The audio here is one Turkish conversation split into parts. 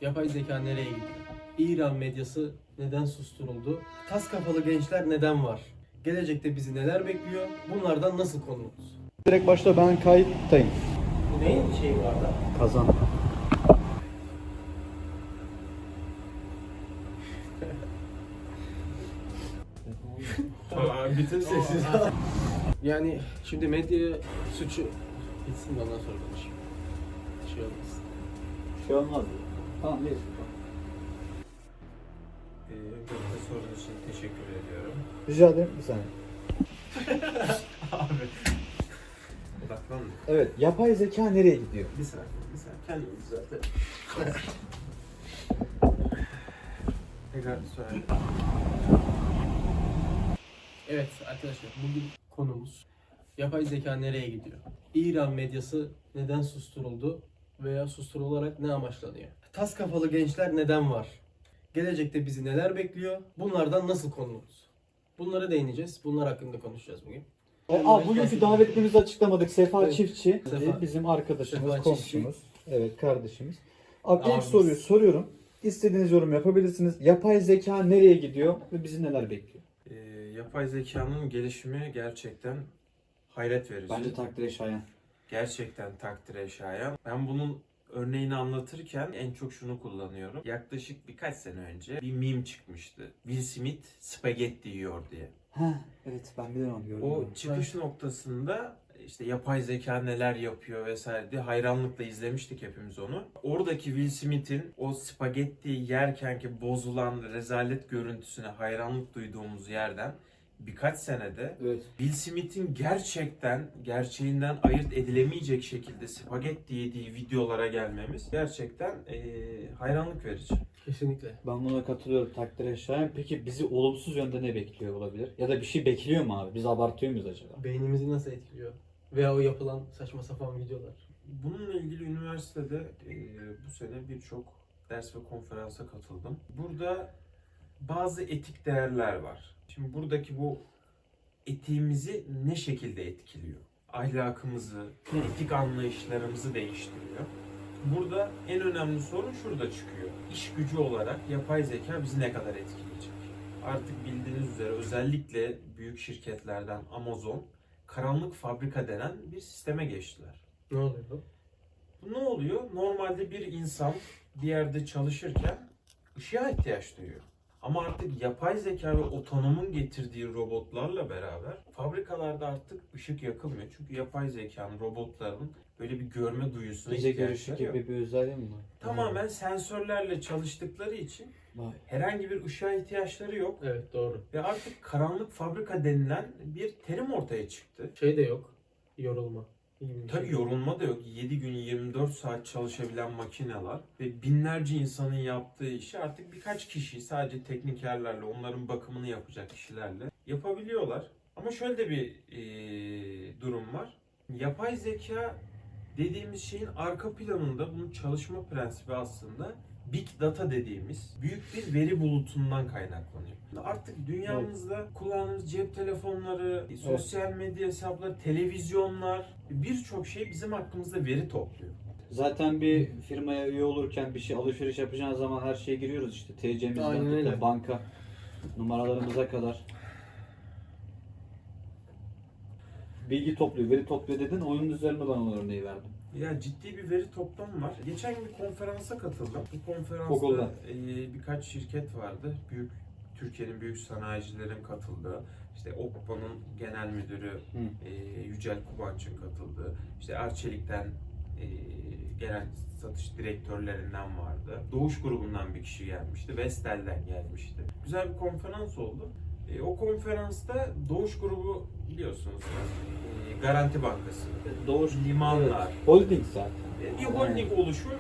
Yapay zeka nereye gidiyor? İran medyası neden susturuldu? Tas kafalı gençler neden var? Gelecekte bizi neler bekliyor? Bunlardan nasıl korunuruz? Direkt başta ben kayıttayım. Bu neyin şeyi var da? Kazan. Bütün sessiz. Yani şimdi medya suçu bitsin de ondan sonra konuşayım. Şey olmasın. Şey olmaz. Tamam neyse. Öncelikle sorun için teşekkür ediyorum. Rica ederim bir saniye. Abi. Odaklandım. Evet, yapay zeka nereye gidiyor? Bir saniye. Kendimiz zaten. Tekrar söyle. Evet arkadaşlar, bugün konumuz yapay zeka nereye gidiyor? İran medyası neden susturuldu veya susturularak ne amaçlanıyor? Tas kafalı gençler neden var? Gelecekte bizi neler bekliyor? Bunlardan nasıl korunuruz? Bunlara değineceğiz. Bunlar hakkında konuşacağız bugün. Bugünkü davetlerimizi açıklamadık. Sefa Evet. Çiftçi, Sefa. bizim arkadaşımız, Sefa komşumuz. Evet, kardeşimiz. Abi ilk Abimiz. soruyu soruyorum. İstediğiniz yorum yapabilirsiniz. Yapay zeka nereye gidiyor ve bizi neler bekliyor? Yapay zekanın gelişimi gerçekten hayret verici. Bence takdire şayan. Gerçekten takdire şayan. Ben bunun örneğini anlatırken en çok şunu kullanıyorum. Yaklaşık birkaç sene önce bir meme çıkmıştı. Will Smith spagetti yiyor diye. Ha, evet ben biliyorum onu gördüm. O çıkış noktasında işte yapay zeka neler yapıyor vesaire diye hayranlıkla izlemiştik hepimiz onu. Oradaki Will Smith'in o spagettiyi yerkenki bozulan rezalet görüntüsüne hayranlık duyduğumuz yerden birkaç senede Evet. Will Smith'in gerçeğinden ayırt edilemeyecek şekilde spagetti yediği videolara gelmemiz gerçekten hayranlık verici. Kesinlikle. Ben buna katılıyorum, takdire şayan. Peki bizi olumsuz yönde ne bekliyor olabilir? Ya da bir şey bekliyor mu abi? Biz abartıyor muyuz acaba? Beynimizi nasıl etkiliyor? Veya o yapılan saçma sapan videolar. Bununla ilgili üniversitede bu sene birçok ders ve konferansa katıldım. Burada bazı etik değerler var. Şimdi buradaki bu etiğimizi ne şekilde etkiliyor? Ahlakımızı, etik anlayışlarımızı değiştiriyor. Burada en önemli sorun şurada çıkıyor. İş gücü olarak yapay zeka bizi ne kadar etkileyecek? Artık bildiğiniz üzere özellikle büyük şirketlerden Amazon karanlık fabrika denen bir sisteme geçtiler. Ne oluyor bu? Bu ne oluyor? Normalde bir insan bir yerde çalışırken ışığa ihtiyaç duyuyor. Ama artık yapay zeka ve otonomun getirdiği robotlarla beraber fabrikalarda artık ışık yakılmıyor. Çünkü yapay zekanın, robotların böyle bir görme duyusuna Gece görüşü ihtiyaçları yok. gibi bir özelliği mi var? Tamamen sensörlerle çalıştıkları için Vay. herhangi bir ışığa ihtiyaçları yok. Evet, doğru. Ve artık karanlık fabrika denilen bir terim ortaya çıktı. Şey de yok. Yorulma. Tabii yorulma da yok. 7 gün 24 saat çalışabilen makineler ve binlerce insanın yaptığı işi artık birkaç kişi sadece teknikerlerle, onların bakımını yapacak kişilerle yapabiliyorlar. Ama şöyle de bir durum var. Yapay zeka dediğimiz şeyin arka planında bunun çalışma prensibi aslında Big Data dediğimiz büyük bir veri bulutundan kaynaklanıyor. Artık dünyamızda kullandığımız cep telefonları, sosyal medya hesapları, televizyonlar, birçok şey bizim hakkımızda veri topluyor. Zaten bir firmaya üye olurken bir şey alışveriş yapacağınız zaman her şeye giriyoruz işte. TC'mizden Aynen tut öyle. da banka numaralarımıza kadar. Bilgi topluyor, veri topluyor dedin. Onun üzerine ben o örneği verdim. Ya ciddi bir veri toplamı var. Geçen gün bir konferansa katıldım. Bu konferansta Google'da. birkaç şirket vardı. Türkiye'nin büyük sanayicilerin katıldığı, işte Oppa'nın genel müdürü Yücel Kubanç'ın katıldığı, işte Arçelik'ten genel satış direktörlerinden vardı. Doğuş grubundan bir kişi gelmişti. Vestel'den gelmişti. Güzel bir konferans oldu. O konferansta Doğuş grubu biliyorsunuz Garanti Bankası, Doğuş limanlar, holding zaten. bir holding oluşum,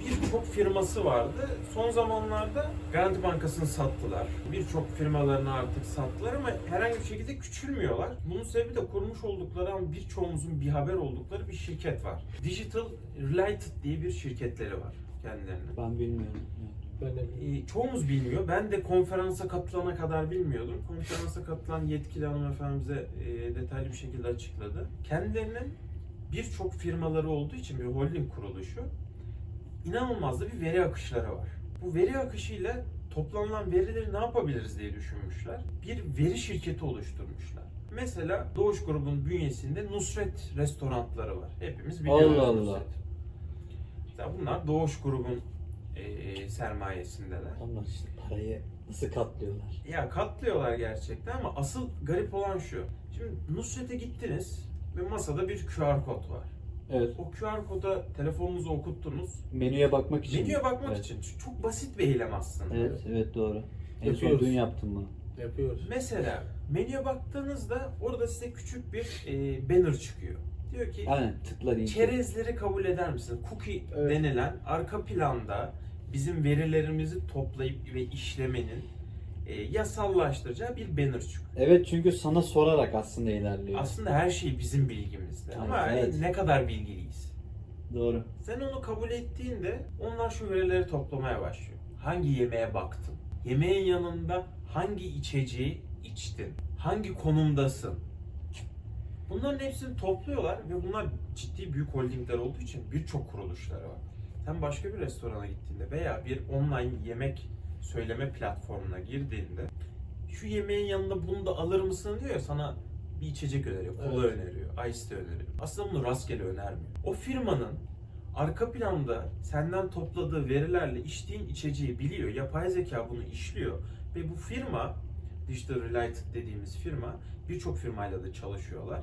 birçok firması vardı. Son zamanlarda Garanti Bankası'nı sattılar. Birçok firmalarını artık sattılar ama herhangi bir şekilde küçülmüyorlar. Bunun sebebi de kurmuş oldukları ama birçoğumuzun bir haber oldukları bir şirket var. Digital Related diye bir şirketleri var kendilerine. Ben bilmiyorum. Ben de Çoğumuz bilmiyor. Ben de konferansa katılana kadar bilmiyordum. Konferansa katılan yetkili hanımefendi bize detaylı bir şekilde açıkladı. Kendilerinin birçok firmaları olduğu için bir holding kuruluşu inanılmaz da bir veri akışları var. Bu veri akışıyla toplanılan verileri ne yapabiliriz diye düşünmüşler. Bir veri şirketi oluşturmuşlar. Mesela Doğuş grubun bünyesinde Nusret restoranları var. Hepimiz biliyoruz Allah Allah. Nusret. Mesela bunlar Doğuş grubun sermayesindeler. Onlar işte parayı nasıl katlıyorlar? Ya katlıyorlar gerçekten ama asıl garip olan şu. Şimdi Nusret'e gittiniz ve masada bir QR kod var. Evet. O QR koda telefonunuzu okuttunuz. Menüye bakmak için. Menüye bakmak Evet. için. Çok basit bir eylem aslında. Evet doğru. En son Yapıyoruz. dün yaptım bunu. Yapıyoruz. Mesela menüye baktığınızda orada size küçük bir banner çıkıyor. Diyor ki Aynen tıkla deyince. çerezleri kabul eder misiniz? Cookie Evet. denilen arka planda bizim verilerimizi toplayıp ve işlemenin yasallaştıracağı bir banner çıkıyor. Evet çünkü sana sorarak aslında ilerliyor. Aslında her şey bizim bilgimizde ama Evet. ne kadar bilgiliyiz? Doğru. Sen onu kabul ettiğinde onlar şu verileri toplamaya başlıyor. Hangi yemeğe baktın? Yemeğin yanında hangi içeceği içtin? Hangi konumdasın? Bunların hepsini topluyorlar ve bunlar ciddi büyük holdingler olduğu için birçok kuruluşları var. Sen başka bir restorana gittiğinde veya bir online yemek söyleme platformuna girdiğinde şu yemeğin yanında bunu da alır mısın diyor ya, sana bir içecek öneriyor, kola Evet. öneriyor, ice tea öneriyor. Aslında bunu rastgele önermiyor. O firmanın arka planda senden topladığı verilerle içtiğin içeceği biliyor. Yapay zeka bunu işliyor ve bu firma, Digital Related dediğimiz firma, birçok firmayla da çalışıyorlar.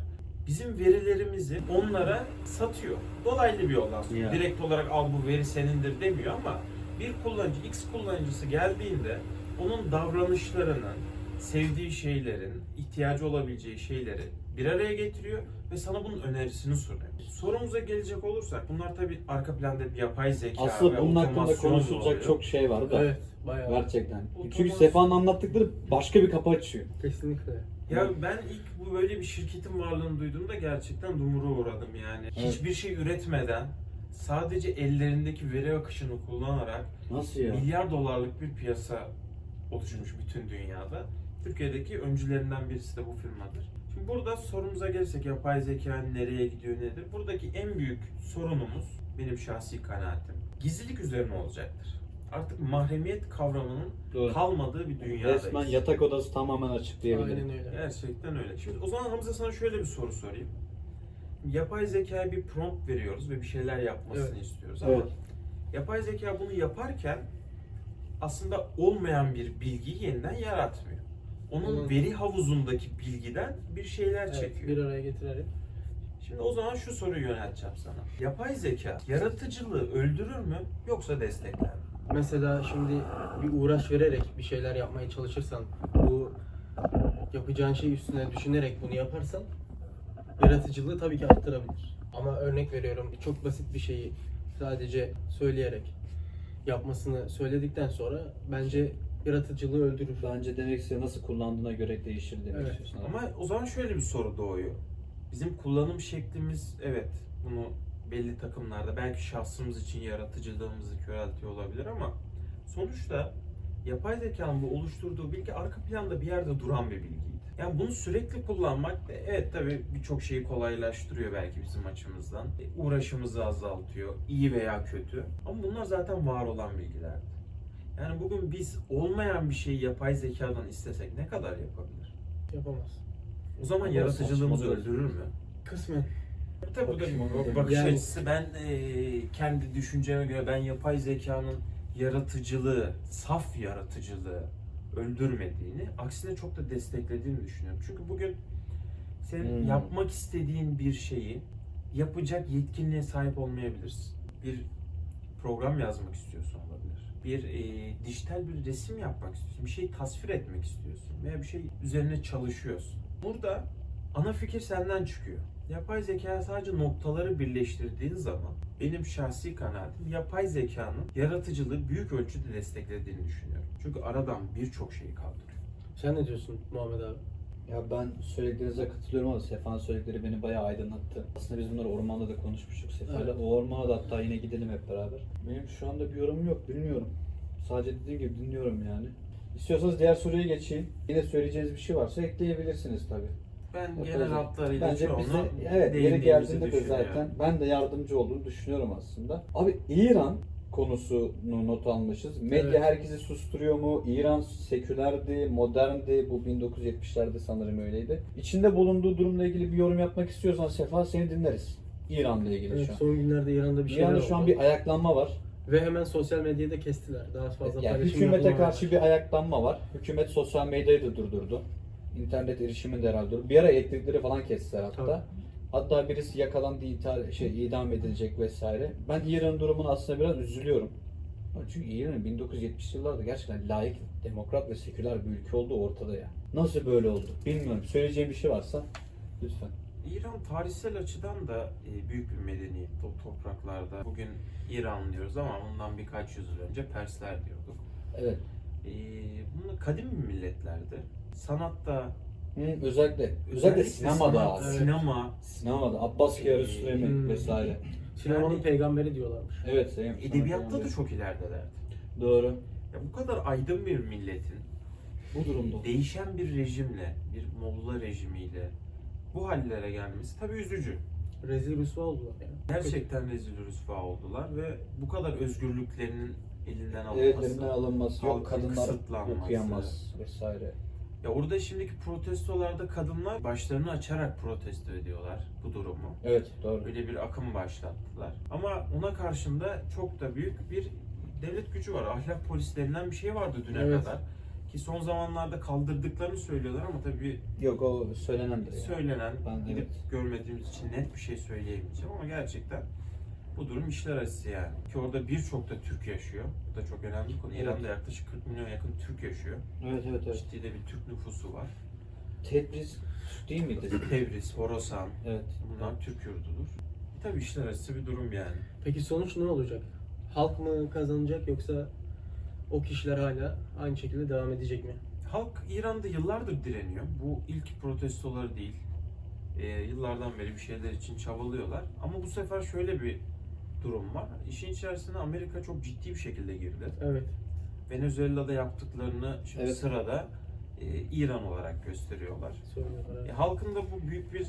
Bizim verilerimizi onlara satıyor. Dolaylı bir yoldan satıyor. Ya. Direkt olarak al bu veri senindir demiyor ama bir kullanıcı, X kullanıcısı geldiğinde onun davranışlarının, sevdiği şeylerin, ihtiyacı olabileceği şeyleri bir araya getiriyor ve sana bunun önerisini sunuyor. Sorumuza gelecek olursak, bunlar tabii arka planda bir yapay zeka Aslında ve bunun hakkında otomasyon konuşulacak oluyor. çok şey var da. Evet, bayağı. Gerçekten. Otomasyon- Çünkü Sefa'nın anlattıkları başka bir kapı açıyor. Kesinlikle. Ya ben ilk bu böyle bir şirketin varlığını duyduğumda gerçekten dumura uğradım yani. Evet. Hiçbir şey üretmeden sadece ellerindeki veri akışını kullanarak Nasıl ya? milyar dolarlık bir piyasa oluşmuş bütün dünyada. Türkiye'deki öncülerinden birisi de bu firmadır. Şimdi burada sorumuza gelirsek, yapay zeka nereye gidiyor, nedir? Buradaki en büyük sorunumuz, benim şahsi kanaatim, gizlilik üzerine olacaktır. Artık mahremiyet kavramının Doğru. kalmadığı bir dünyadayız. Resmen yatak odası tamamen açık diyebilirim. Aynen öyle. Gerçekten öyle. Şimdi o zaman Hamza, sana şöyle bir soru sorayım. Yapay zekaya bir prompt veriyoruz ve bir şeyler yapmasını Evet. istiyoruz ama Evet. yapay zeka bunu yaparken aslında olmayan bir bilgiyi yeniden yaratmıyor. Onun veri havuzundaki bilgiden bir şeyler Evet, çekiyor. bir araya getirerek. Şimdi o zaman şu soruyu yönelteceğim sana. Yapay zeka yaratıcılığı öldürür mü yoksa destekler mi? Mesela şimdi bir uğraş vererek bir şeyler yapmaya çalışırsan, bu yapacağın şey üstüne düşünerek bunu yaparsan yaratıcılığı tabii ki arttırabilir. Ama örnek veriyorum, çok basit bir şeyi sadece söyleyerek yapmasını söyledikten sonra bence yaratıcılığı öldürür. Bence demek istediğin nasıl kullandığına göre değişir demek Evet. istiyorsun. Ama o zaman şöyle bir soru doğuyor. Bizim kullanım şeklimiz, evet, bunu belli takımlarda belki şahsımız için yaratıcılığımızı köreltiyor olabilir ama sonuçta yapay zekanın bu oluşturduğu bilgi arka planda bir yerde duran bir bilgiydi. Yani bunu sürekli kullanmak, evet tabii birçok şeyi kolaylaştırıyor belki bizim açımızdan. Uğraşımızı azaltıyor, iyi veya kötü. Ama bunlar zaten var olan bilgilerdi. Yani bugün biz olmayan bir şeyi yapay zekadan istesek ne kadar yapabilir? Yapamaz. O zaman Ama yaratıcılığımızı saçma öldürür mü? Kısmen. Tabii bu da Bakış bir bakış yani- açısı. Ben kendi düşünceme göre ben yapay zekanın yaratıcılığı, saf yaratıcılığı öldürmediğini, aksine çok da desteklediğini düşünüyorum. Çünkü bugün senin yapmak istediğin bir şeyi yapacak yetkinliğe sahip olmayabilirsin. Bir program yazmak istiyorsun olabilir. Bir dijital bir resim yapmak istiyorsun. Bir şeyi tasvir etmek istiyorsun. Veya bir şey üzerine çalışıyorsun. Burada ana fikir senden çıkıyor. Yapay zekaya sadece noktaları birleştirdiğin zaman benim şahsi kanaatim yapay zekanın yaratıcılığı büyük ölçüde desteklediğini düşünüyorum. Çünkü aradan birçok şeyi kaldırıyor. Sen ne diyorsun Muhammed abi? Ya ben söylediklerinize katılıyorum ama Sefa'nın söyledikleri beni bayağı aydınlattı. Aslında biz bunları ormanda da konuşmuştuk Sefa'yla. Evet. O ormana da hatta yine gidelim hep beraber. Benim şu anda bir yorumum yok, bilmiyorum. Sadece dediğim gibi dinliyorum yani. İstiyorsanız diğer soruya geçeyim. Yine söyleyeceğiniz bir şey varsa ekleyebilirsiniz tabii. Ben Yapay genel zeka. hatlarıyla Bence çoğunu bize evet yeri değindiğimizi geldiğinde de düşünüyorum. zaten ben de yardımcı olduğunu düşünüyorum aslında. Abi İran konusunu not almışız. Medya Evet. herkesi susturuyor mu? İran sekülerdi, moderndi. Bu 1970'lerde sanırım öyleydi. İçinde bulunduğu durumla ilgili bir yorum yapmak istiyorsan Sefa, seni dinleriz. İran'la ilgili Evet, şu an. son günlerde İran'da bir şeyler İran'da oldu. şu an bir ayaklanma var. Ve hemen sosyal medyada kestiler. Daha fazla Yani paylaşım hükümete yapılamadı. karşı bir ayaklanma var. Hükümet sosyal medyayı da durdurdu. İnternet erişimini de herhalde durdurdu. Bir ara elektrikleri falan kestiler hatta. Tabii. Hatta birisi yakalandı, idam edilecek vesaire. Ben İran'ın durumuna aslında biraz üzülüyorum. Çünkü İran'ın 1970'li yıllarda gerçekten layık, demokrat ve seküler bir ülke olduğu ortada ya. Nasıl böyle oldu? Bilmiyorum. Söyleyeceğim bir şey varsa lütfen. İran tarihsel açıdan da büyük bir medeniyet o topraklarda. Bugün İran diyoruz ama ondan birkaç yüzyıl önce Persler diyorduk. Evet. Bunlar kadim milletlerdi. Sanatta, Özellikle sinemada sanat, abi. Evet. Sinemada Abbas Kiarostami Hmm. vesaire. Sinemanın Yani- peygamberi diyorlarmış. Evet, Sayın. edebiyatta da çok ileridelerdi. Doğru. Ya bu kadar aydın bir milletin Bu durumda. değişen bir rejimle, bir Molla rejimiyle bu hallere gelmesi tabii üzücü. Rezil rüsva oldular yani. Gerçekten rezil rüsva oldular ve bu kadar özgürlüklerinin elinden Evet, alınması. elinden alınması, yok halkın kadınlar kısıtlanması. okuyamaz vesaire. Ya orada şimdiki protestolarda kadınlar başlarını açarak protesto ediyorlar bu durumu. Evet, doğru. Böyle bir akım başlattılar. Ama ona karşında çok da büyük bir devlet gücü var. Ahlak polisi denilen bir şey vardı düne Evet. kadar. Ki son zamanlarda kaldırdıklarını söylüyorlar ama tabii Yok, o söylenendir ya. söylenen, Ben gidip evet. görmediğimiz için net bir şey söyleyemeyeceğim ama gerçekten bu durum işler acısı yani. Ki orada birçok da Türk yaşıyor. Bu da çok önemli bir konu. Evet. İran'da yaklaşık 40 milyon yakın Türk yaşıyor. Evet. Ciddi de bir Türk nüfusu var. Tebriz değil miydi? Tebris, Horasan, Evet. bunlar Türk yurdudur. Tabii işler acısı bir durum yani. Peki sonuç ne olacak? Halk mı kazanacak yoksa o kişiler hala aynı şekilde devam edecek mi? Halk İran'da yıllardır direniyor. Bu ilk protestoları değil. Yıllardan beri bir şeyler için çabalıyorlar. Ama bu sefer şöyle bir durum var. İşin içerisine Amerika çok ciddi bir şekilde girdi. Evet. Venezuela'da yaptıklarını şimdi Evet. sırada İran olarak gösteriyorlar. Söylüyorlar. Evet. Halkın da bu büyük bir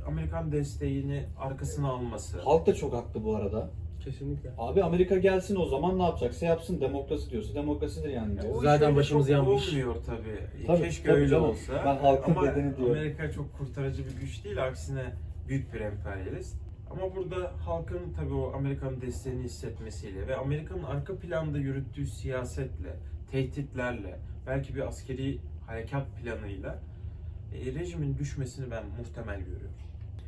Amerikan desteğini arkasına alması. Halk da çok haklı bu arada. Kesinlikle. Abi Amerika gelsin, o zaman ne yapacaksa yapsın. Demokrasi diyorsa demokrasidir yani Ya diyor. o Zaten şöyle başımız çok yanmış. Olmuyor tabii. Tabii, Keşke tabii öyle canım. olsa. Ben halkın ama dediğini diyorum. Amerika çok kurtarıcı bir güç değil. Aksine büyük bir emperyalist. Ama burada halkın tabii o Amerika'nın desteğini hissetmesiyle ve Amerika'nın arka planda yürüttüğü siyasetle, tehditlerle, belki bir askeri harekat planıyla rejimin düşmesini ben muhtemel görüyorum.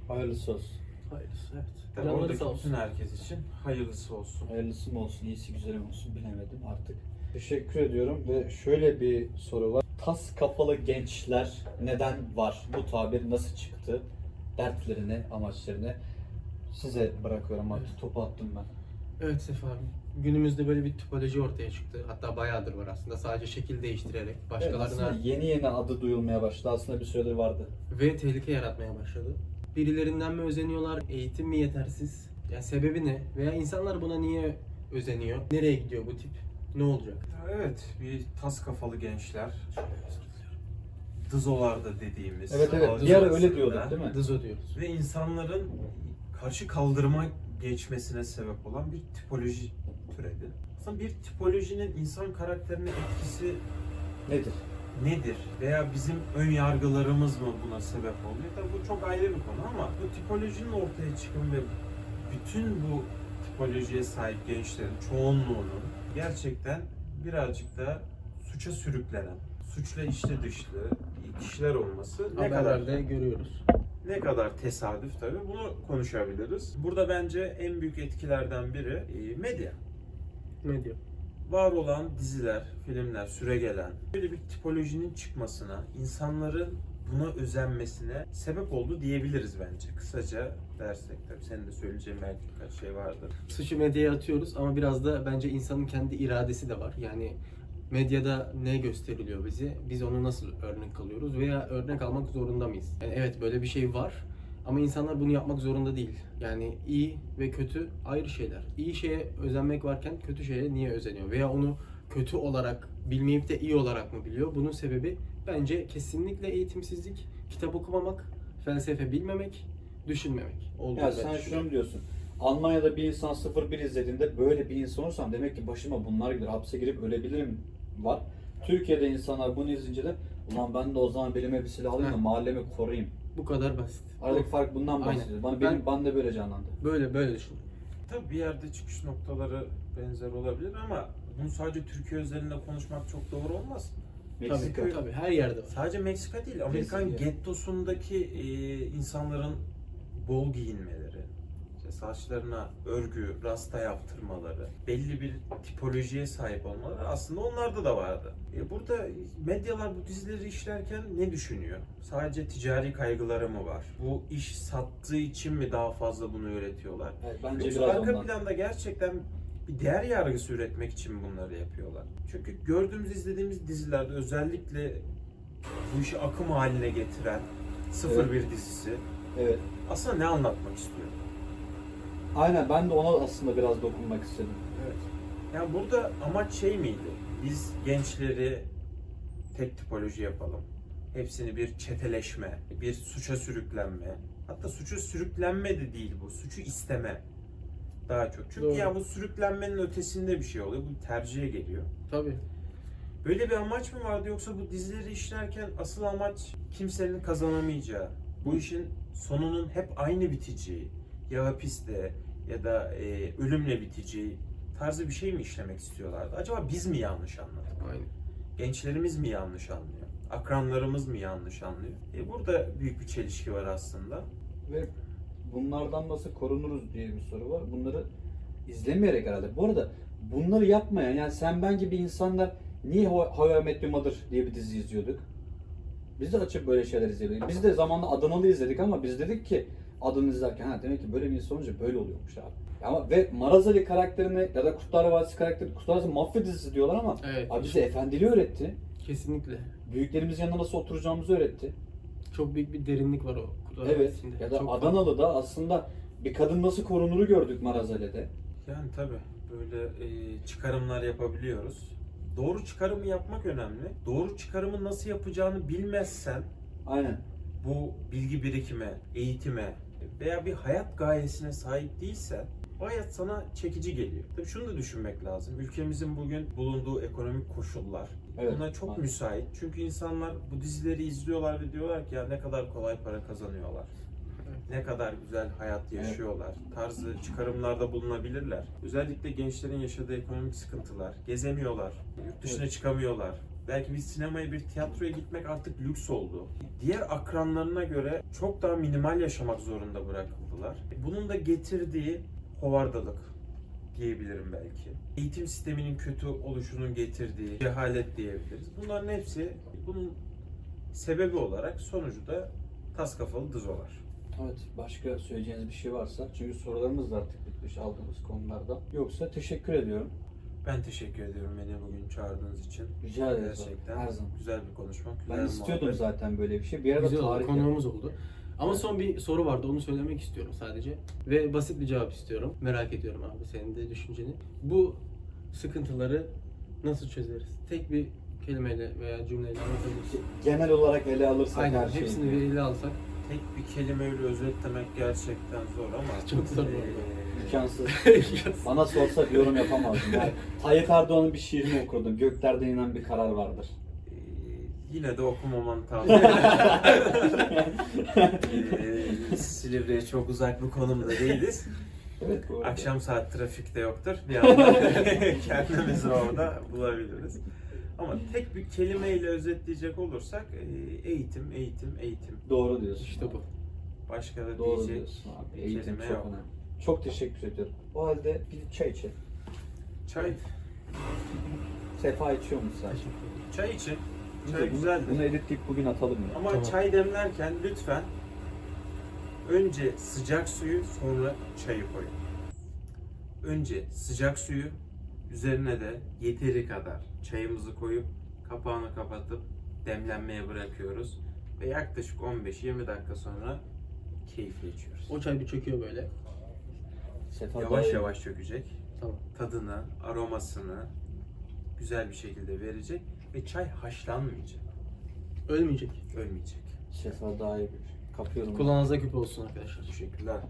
Hayırlısı olsun. Hayırlısı evet. Tabii Canları oradaki sağ olsun. bütün herkes için hayırlısı olsun. Hayırlısı mı olsun, iyisi güzeli mi olsun bilemedim artık. Teşekkür ediyorum ve şöyle bir soru var. Tas kafalı gençler neden var? Bu tabir nasıl çıktı? Dertlerine, amaçlarına. Size bırakıyorum artık. Topu attım ben. Evet Sefa abi. Günümüzde böyle bir tipoloji ortaya çıktı. Hatta bayağıdır var aslında. Sadece şekil değiştirerek Evet, başkalarına aslında yeni adı duyulmaya başladı. Aslında bir süredir vardı. ve tehlike yaratmaya başladı. Birilerinden mi özeniyorlar? Eğitim mi yetersiz? Yani sebebi ne? Veya insanlar buna niye özeniyor? Nereye gidiyor bu tip? Ne olacak? Evet, bir tas kafalı gençler. Dızolarda dediğimiz. Evet. halk Bir ara arasında öyle diyorduk değil mi? Dızo diyoruz. Ve insanların karşı kaldırıma geçmesine sebep olan bir tipoloji türedi. Aslında bir tipolojinin insan karakterine etkisi Nedir? nedir? Veya bizim ön yargılarımız mı buna sebep oluyor? Tabii bu çok ayrı bir konu ama bu tipolojinin ortaya çıkımı ve bütün bu tipolojiye sahip gençlerin çoğunluğunun gerçekten birazcık da suça sürüklenen, suçla içli dışlı kişiler olması ne kadar Haberlerde görüyoruz. ne kadar tesadüf tabii bunu konuşabiliriz. Burada bence en büyük etkilerden biri medya. Medya. Var olan diziler, filmler, süregelen böyle bir tipolojinin çıkmasına, insanların buna özenmesine sebep oldu diyebiliriz bence. Kısaca dersek tabii senin de söyleyeceğin belki birkaç şey vardır. Suçu medyaya atıyoruz ama biraz da bence insanın kendi iradesi de var. Yani medyada ne gösteriliyor bize? Biz onu nasıl örnek alıyoruz veya örnek almak zorunda mıyız? Yani evet böyle bir şey var ama insanlar bunu yapmak zorunda değil. Yani iyi ve kötü ayrı şeyler. İyi şeye özenmek varken kötü şeye niye özeniyor? Veya onu kötü olarak bilmeyip de iyi olarak mı biliyor? Bunun sebebi bence kesinlikle eğitimsizlik, kitap okumamak, felsefe bilmemek, düşünmemek olduğunu Ya ben sen düşünüyorum. şunu diyorsun. Almanya'da bir insan 0-1 izlediğinde böyle bir insan olsam demek ki başıma bunlar gelir. Hapse girip ölebilirim var. Türkiye'de insanlar bunu izleyince de ulan ben de o zaman belime bir silah alayım da mahallemi koruyayım. Bu kadar basit. Aradaki fark bundan Aynen. bahsediyor. Ben de böyle canlandı. Böyle düşün. Tabii bir yerde çıkış noktaları benzer olabilir ama bunu sadece Türkiye özelinde konuşmak çok doğru olmaz. Meksika. Tabii her yerde var. Sadece Meksika değil, Amerikan Kesinlikle. gettosundaki insanların bol giyinmeleri, işte saçlarına örgü, rasta yaptırmaları, belli bir tipolojiye sahip olmaları aslında onlarda da vardı. Burada medyalar bu dizileri işlerken ne düşünüyor? Sadece ticari kaygıları mı var? Bu iş sattığı için mi daha fazla bunu üretiyorlar? Evet, bence Yoksa biraz arka ondan. planda gerçekten bir değer yargısı üretmek için mi bunları yapıyorlar? Çünkü gördüğümüz, izlediğimiz dizilerde özellikle bu işi akım haline getiren 01 dizisi Evet. aslında ne anlatmak istiyor? Aynen, ben de ona aslında biraz dokunmak istedim. Evet. Yani burada amaç şey miydi? Biz gençleri tek tipoloji yapalım. Hepsini bir çeteleşme, bir suça sürüklenme. Hatta suça sürüklenme de değil bu, suçu isteme daha çok. Çünkü Doğru. ya bu sürüklenmenin ötesinde bir şey oluyor. Bu tercihe geliyor. Tabii. Böyle bir amaç mı vardı yoksa bu dizileri işlerken asıl amaç kimsenin kazanamayacağı, bu işin sonunun hep aynı biteceği, ya hapiste ya da ölümle biteceği tarzı bir şey mi işlemek istiyorlardı? Acaba biz mi yanlış anladık? Aynen. Gençlerimiz mi yanlış anlıyor? Akranlarımız mı yanlış anlıyor? Burada büyük bir çelişki var aslında. Ve bunlardan nasıl korunuruz diye bir soru var. Bunları izlemeyerek herhalde. Bu arada bunları yapmayan, yani sen ben gibi insanlar niye How I Met Your Mother diye bir dizi izliyorduk? Biz de açıp böyle şeyler izledik. Biz de zamanla Adanalı izledik ama biz dedik ki Adını izlerken ha demek ki böyle bir insan olunca böyle oluyormuş abi. Ama ve Marazali karakterini ya da Kurtlar Vadisi karakterini, Kurtlar Vadisi mafya dizisi diyorlar ama Evet. abi bize efendiliği öğretti. Kesinlikle. Büyüklerimizin yanında nasıl oturacağımızı öğretti. Çok büyük bir derinlik var o Kurtlar Evet. Vadisi'nde. Ya da Çok Adanalı'da aslında bir kadın nasıl korunuru gördük Marazali'de. Yani tabii böyle çıkarımlar yapabiliyoruz. Doğru çıkarımı yapmak önemli. Doğru çıkarımı nasıl yapacağını bilmezsen Aynen. bu bilgi birikime, eğitime veya bir hayat gayesine sahip değilsen o hayat sana çekici geliyor. Tabii şunu da düşünmek lazım. Ülkemizin bugün bulunduğu ekonomik koşullar Evet, buna çok aynen. müsait. Çünkü insanlar bu dizileri izliyorlar ve diyorlar ki ya ne kadar kolay para kazanıyorlar. Ne kadar güzel hayat yaşıyorlar. Tarzı çıkarımlarda bulunabilirler. Özellikle gençlerin yaşadığı ekonomik sıkıntılar. Gezemiyorlar. Yurt dışına çıkamıyorlar. Belki bir sinemaya, bir tiyatroya gitmek artık lüks oldu. Diğer akranlarına göre çok daha minimal yaşamak zorunda bırakıldılar. Bunun da getirdiği hovardalık diyebilirim belki. Eğitim sisteminin kötü oluşunun getirdiği cehalet diyebiliriz. Bunların hepsi bunun sebebi olarak sonucu da tas kafalı dizolar. Evet, başka söyleyeceğiniz bir şey varsa, çünkü sorularımız da artık bitmiş aldığımız konularda. Yoksa teşekkür ediyorum. Ben teşekkür ediyorum beni bugün çağırdığınız için. Rica ederiz. Gerçekten Her zaman. güzel bir konuşma. Güzel Ben bir istiyordum muhabbet. zaten böyle bir şey. Bir arada Güzel oldu, tarih konuğumuz oldu. Ama Evet. son bir soru vardı, onu söylemek istiyorum sadece. Ve basit bir cevap istiyorum. Merak ediyorum abi senin de düşünceni. Bu sıkıntıları nasıl çözeriz? Tek bir kelimeyle veya cümleyle anlatabilirsin. genel olarak ele alırsak Aynen, her şeyi. hepsini bir ele alsak. Tek bir kelimeyle özetlemek gerçekten zor ama Çok zor bu arada. İmkansız. Bana sorsa bir yorum yapamazdım. Yani Tayyip Erdoğan'ın bir şiirini okurdum. Göklerden inen bir karar vardır. Yine de okumamanı tavsiye ederim. Silivri'ye çok uzak bir konumda değiliz. Evet, bu arada. Akşam saat trafikte yoktur. Bir anda kendimizi orada bulabiliriz. Ama tek bir kelimeyle özetleyecek olursak eğitim, eğitim, eğitim. Doğru diyorsun. İşte bu. Başka da Doğru diyecek diyorsun abi. bir Eğitim kelime çok yok. önemli. Çok teşekkür ediyorum. O halde bir çay içelim. Çay, Sefa içiyor musun sen? çay için. Biz Çay de güzeldir. Bunu editleyip bugün atalım ya. Ama Tamam. çay demlerken lütfen önce sıcak suyu sonra çayı koyun. Önce sıcak suyu, üzerine de yeteri kadar çayımızı koyup kapağını kapatıp demlenmeye bırakıyoruz. Ve yaklaşık 15-20 dakika sonra keyifle içiyoruz. O çay bir çöküyor böyle. Sefa Yavaş daha- yavaş çökecek. Tamam. Tadını, aromasını güzel bir şekilde verecek ve çay haşlanmayacak, Ölmeyecek. ölmeyecek. Sefa daha iyi bilir. Kapıyorum. Kulağınıza küpe olsun arkadaşlar. Teşekkürler.